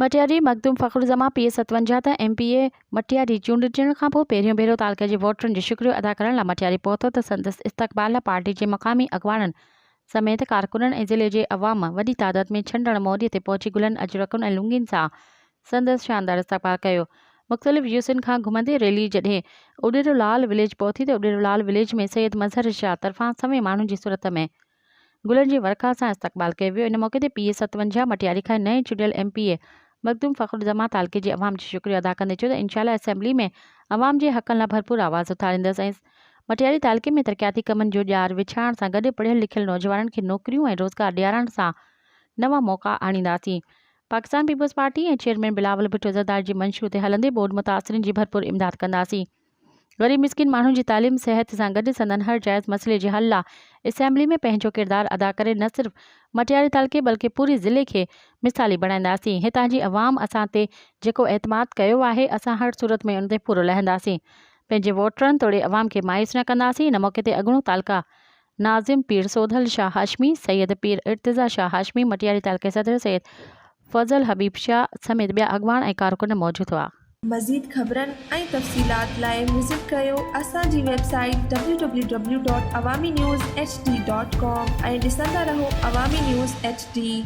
Matiari Makhdoom फ़खरुज़मा PA57 त MPA Matiari चूंडजण खां पोइ पहिरियों भेरो तालुके जे वोटरनि जो शुक्रियो अदा करण लाइ मटियारी पहुतो त संदसि इस्तक़बाल लाइ पार्टी जे मक़ामी अॻवाननि समेत कारकुननि ऐं ज़िले जे अवाम वॾी तादाद में छंडण मोदीअ ते पहुची गुलनि अजरकनि ऐं लुंगियुनि सां संदसि शानदार इस्तक़बाल कयो। मुख़्तलिफ़ यूसियुनि खां घुमंदे रैली जॾहिं उॾेरोलाल विलेज पहुती त उॾेरोलाल विलेज में सैयद मज़हर शाह तरफ़ां समें माण्हुनि जी सूरत में गुलनि जी वर्खा सां इस्तक़बाल कयो वियो। इन मौक़े ते PA57 मटियारी खां नए चूंडियल MPA मखदूम फ़खरुज़मा तालुके जे अवाम जो शुक्रियो अदा कंदे चयो त इंशाअल्लाह असेंबली में अवाम जे हक़नि लाइ भरपूर आवाज़ उथारींदसि ऐं मटियारी तालुके में तरक़ियाती कमनि जो ॼार विछाइण सां गॾु पढ़ियल लिखियल नौजवाननि खे नौकरियूं ऐं रोज़गार ॾियारण सां नवां मौक़ा आणींदासीं। पाकिस्तान पीपल्स पार्टी ऐं चेयरमैन बिलावल भुट्टो ज़रदारी जी मंशूर ते हलंदे बोर्ड मुतासिरीन जी भरपूर इमदाद कंदासीं। ग़रीब मिस्किन माण्हुनि जी तालीम सिहत सां गॾु संदन हर जाइज़ मसइले जे हल लाइ असेंबली में पंहिंजो किरदारु अदा करे न सिर्फ़ मटियारी तालुके बल्कि पूरे ज़िले खे मिसाली बणाईंदासीं। हितां जी अवाम असां ते जेको एतमाद कयो आहे असां हर सूरत में उन ते पूरो लहंदासीं। पंहिंजे वोटरनि तोड़े अवाम खे मायूस न कंदासीं। इन मौक़े ते अॻूणो तालुका नाज़िम पीर सोधल शाह हाशमी, सैयद पीर इर्तिज़ा शाह हाशमी, मटियारी तालुके सदर सैयद फज़ल हबीब शाह समेत ॿिया अॻवान ऐं कारकुन मौजूदु हुआ। मज़ीद ख़बरनि ऐं तफ़सीलात लाइ विज़िट कयो असांजी वेबसाइट www.awamiNewsHD.com ऐं ॾिसंदा रहो अवामी न्यूज़ HD।